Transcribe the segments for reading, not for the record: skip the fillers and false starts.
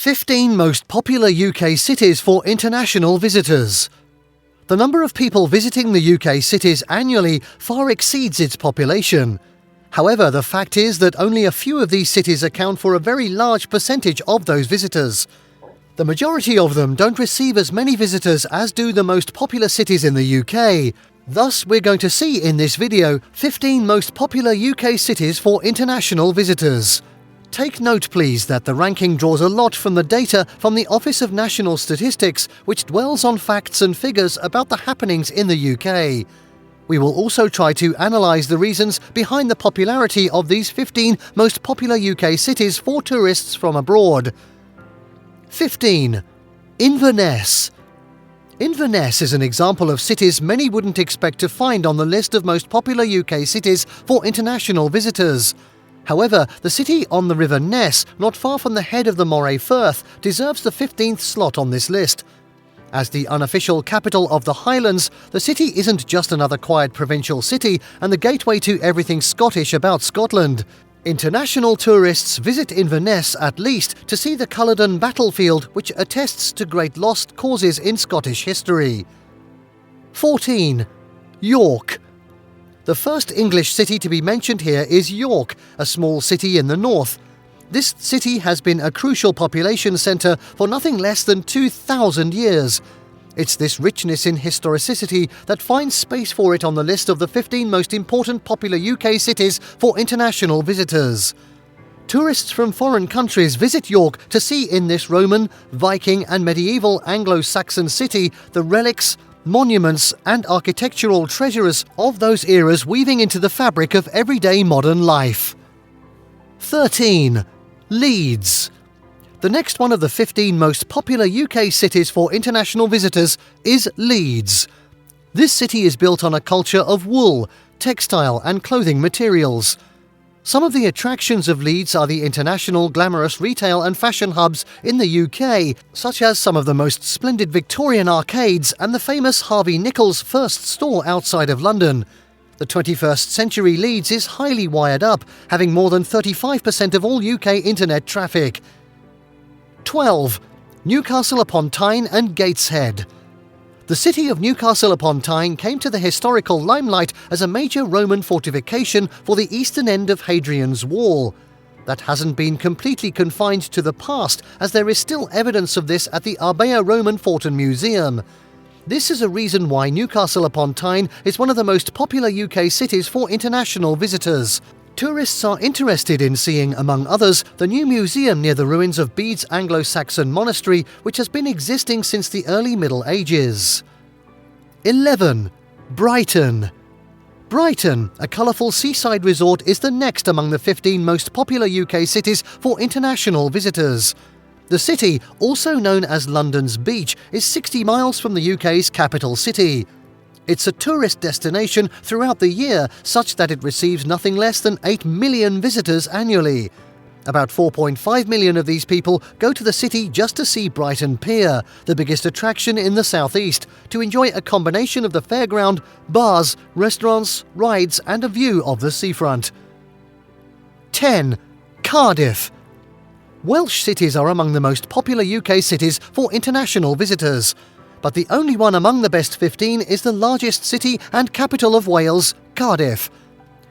15 most popular UK cities for international visitors. The number of people visiting the UK cities annually far exceeds its population. However, the fact is that only a few of these cities account for a very large percentage of those visitors. The majority of them don't receive as many visitors as do the most popular cities in the UK. Thus, we're going to see in this video 15 most popular UK cities for international visitors. Take note please that the ranking draws a lot from the data from the Office of National Statistics, which dwells on facts and figures about the happenings in the UK. We will also try to analyse the reasons behind the popularity of these 15 most popular UK cities for tourists from abroad. 15. Inverness. Inverness is an example of cities many wouldn't expect to find on the list of most popular UK cities for international visitors. However, the city on the River Ness, not far from the head of the Moray Firth, deserves the 15th slot on this list. As the unofficial capital of the Highlands, the city isn't just another quiet provincial city and the gateway to everything Scottish about Scotland. International tourists visit Inverness at least to see the Culloden battlefield, which attests to great lost causes in Scottish history. 14. York. The first English city to be mentioned here is York, a small city in the north. This city has been a crucial population centre for nothing less than 2,000 years. It's this richness in historicity that finds space for it on the list of the 15 most important popular UK cities for international visitors. Tourists from foreign countries visit York to see in this Roman, Viking and medieval Anglo-Saxon city the relics, monuments and architectural treasures of those eras weaving into the fabric of everyday modern life. 13. Leeds. The next one of the 15 most popular UK cities for international visitors is Leeds. This city is built on a culture of wool, textile and clothing materials. Some of the attractions of Leeds are the international glamorous retail and fashion hubs in the UK, such as some of the most splendid Victorian arcades and the famous Harvey Nichols first store outside of London. The 21st century Leeds is highly wired up, having more than 35% of all UK internet traffic. 12. Newcastle upon Tyne and Gateshead. The city of Newcastle upon Tyne came to the historical limelight as a major Roman fortification for the eastern end of Hadrian's Wall. That hasn't been completely confined to the past, as there is still evidence of this at the Arbea Roman Fortin Museum. This is a reason why Newcastle upon Tyne is one of the most popular UK cities for international visitors. Tourists are interested in seeing, among others, the new museum near the ruins of Bede's Anglo-Saxon monastery, which has been existing since the early Middle Ages. 11. Brighton. Brighton, a colourful seaside resort, is the next among the 15 most popular UK cities for international visitors. The city, also known as London's Beach, is 60 miles from the UK's capital city. It's a tourist destination throughout the year, such that it receives nothing less than 8 million visitors annually. About 4.5 million of these people go to the city just to see Brighton Pier, the biggest attraction in the southeast, to enjoy a combination of the fairground, bars, restaurants, rides and a view of the seafront. 10. Cardiff. Welsh cities are among the most popular UK cities for international visitors. But the only one among the best 15 is the largest city and capital of Wales, Cardiff.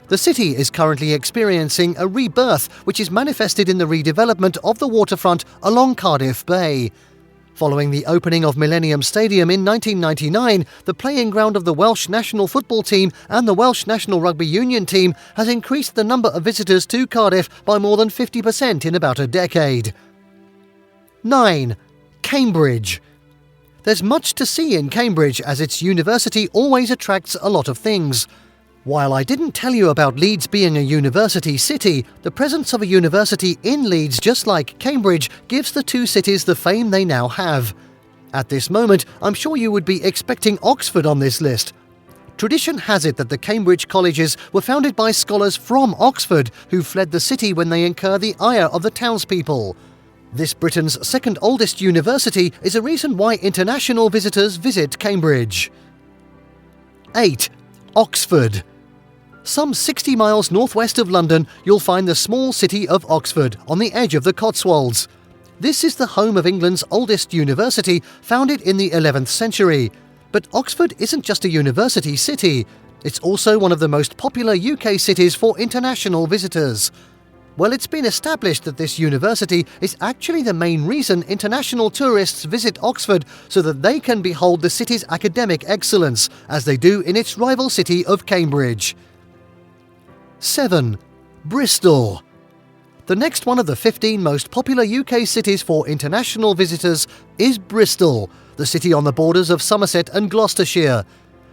The city is currently experiencing a rebirth, which is manifested in the redevelopment of the waterfront along Cardiff Bay. Following the opening of Millennium Stadium in 1999, the playing ground of the Welsh national football team and the Welsh national rugby union team has increased the number of visitors to Cardiff by more than 50% in about a decade. 9. Cambridge. There's much to see in Cambridge, as its university always attracts a lot of things. While I didn't tell you about Leeds being a university city, the presence of a university in Leeds, just like Cambridge, gives the two cities the fame they now have. At this moment, I'm sure you would be expecting Oxford on this list. Tradition has it that the Cambridge colleges were founded by scholars from Oxford, who fled the city when they incur the ire of the townspeople. This Britain's second oldest university is a reason why international visitors visit Cambridge. 8. Oxford. Some 60 miles northwest of London, you'll find the small city of Oxford, on the edge of the Cotswolds. This is the home of England's oldest university, founded in the 11th century. But Oxford isn't just a university city, it's also one of the most popular UK cities for international visitors. Well, it's been established that this university is actually the main reason international tourists visit Oxford, so that they can behold the city's academic excellence, as they do in its rival city of Cambridge. 7. Bristol. The next one of the 15 most popular UK cities for international visitors is Bristol, the city on the borders of Somerset and Gloucestershire.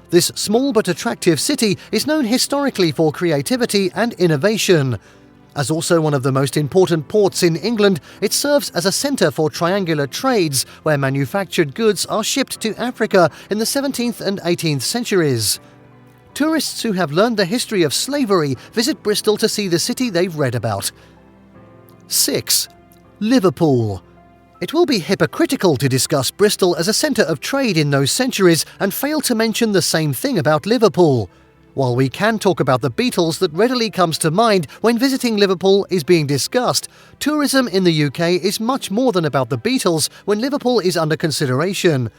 This small but attractive city is known historically for creativity and innovation. As also one of the most important ports in England, it serves as a centre for triangular trades, where manufactured goods are shipped to Africa in the 17th and 18th centuries. Tourists who have learned the history of slavery visit Bristol to see the city they've read about. 6. Liverpool. It will be hypocritical to discuss Bristol as a centre of trade in those centuries and fail to mention the same thing about Liverpool. While we can talk about the Beatles, that readily comes to mind when visiting Liverpool is being discussed, tourism in the UK is much more than about the Beatles when Liverpool is under consideration.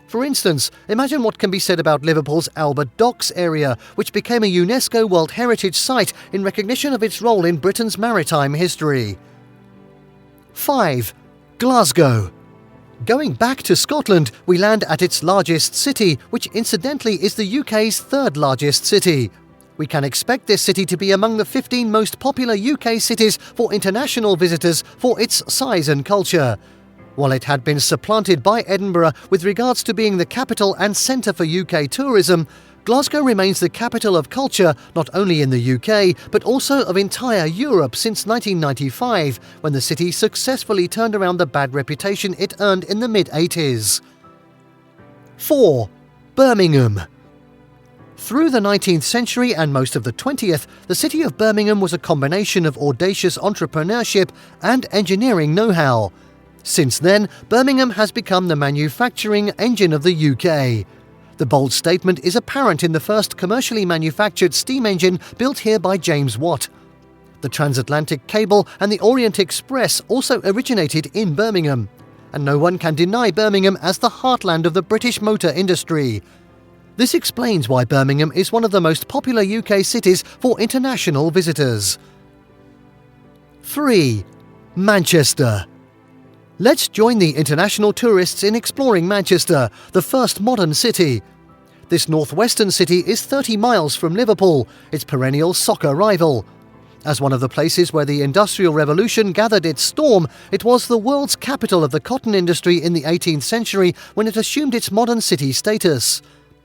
For instance, imagine what can be said about Liverpool's Albert Docks area, which became a UNESCO World Heritage Site in recognition of its role in Britain's maritime history. 5. Glasgow. Going back to Scotland, we land at its largest city, which incidentally is the UK's third largest city. We can expect this city to be among the 15 most popular UK cities for international visitors for its size and culture. While it had been supplanted by Edinburgh with regards to being the capital and centre for UK tourism, Glasgow remains the capital of culture not only in the UK but also of entire Europe since 1995, when the city successfully turned around the bad reputation it earned in the mid-80s. 4. Birmingham. Through the 19th century and most of the 20th, the city of Birmingham was a combination of audacious entrepreneurship and engineering know-how. Since then, Birmingham has become the manufacturing engine of the UK. The bold statement is apparent in the first commercially manufactured steam engine built here by James Watt. The transatlantic cable and the Orient Express also originated in Birmingham, and no one can deny Birmingham as the heartland of the British motor industry. This explains why Birmingham is one of the most popular UK cities for international visitors. 3. Manchester. Let's join the international tourists in exploring Manchester, the first modern city. This northwestern city is 30 miles from Liverpool, its perennial soccer rival. As one of the places where the Industrial Revolution gathered its storm, it was the world's capital of the cotton industry in the 18th century when it assumed its modern city status.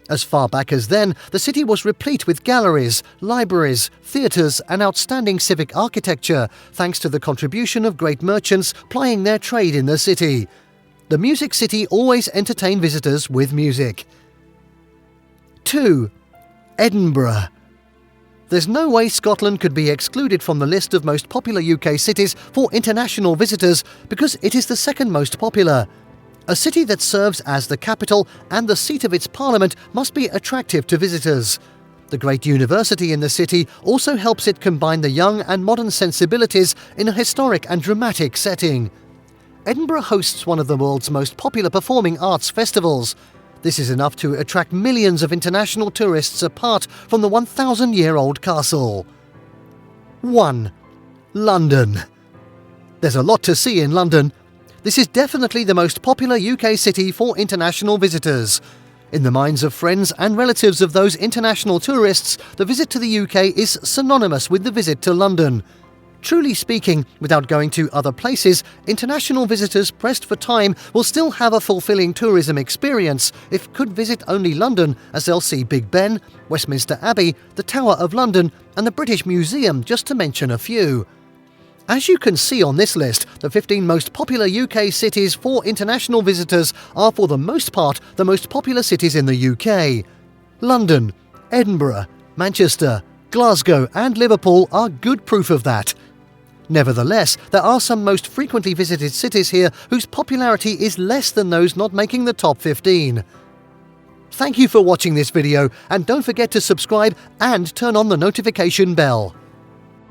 As far back as then, the city was replete with galleries, libraries, theatres and outstanding civic architecture, thanks to the contribution of great merchants plying their trade in the city. The Music City always entertained visitors with music. 2. Edinburgh. There's no way Scotland could be excluded from the list of most popular UK cities for international visitors because it is the second most popular. A city that serves as the capital and the seat of its parliament must be attractive to visitors. The great university in the city also helps it combine the young and modern sensibilities in a historic and dramatic setting. Edinburgh hosts one of the world's most popular performing arts festivals. This is enough to attract millions of international tourists apart from the 1,000-year-old castle. 1. London. There's a lot to see in London. This is definitely the most popular UK city for international visitors. In the minds of friends and relatives of those international tourists, the visit to the UK is synonymous with the visit to London. Truly speaking, without going to other places, international visitors pressed for time will still have a fulfilling tourism experience if could visit only London, as they'll see Big Ben, Westminster Abbey, the Tower of London and the British Museum, just to mention a few. As you can see on this list, the 15 most popular UK cities for international visitors are for the most part the most popular cities in the UK. London, Edinburgh, Manchester, Glasgow and Liverpool are good proof of that. Nevertheless, there are some most frequently visited cities here whose popularity is less than those not making the top 15. Thank you for watching this video, and don't forget to subscribe and turn on the notification bell.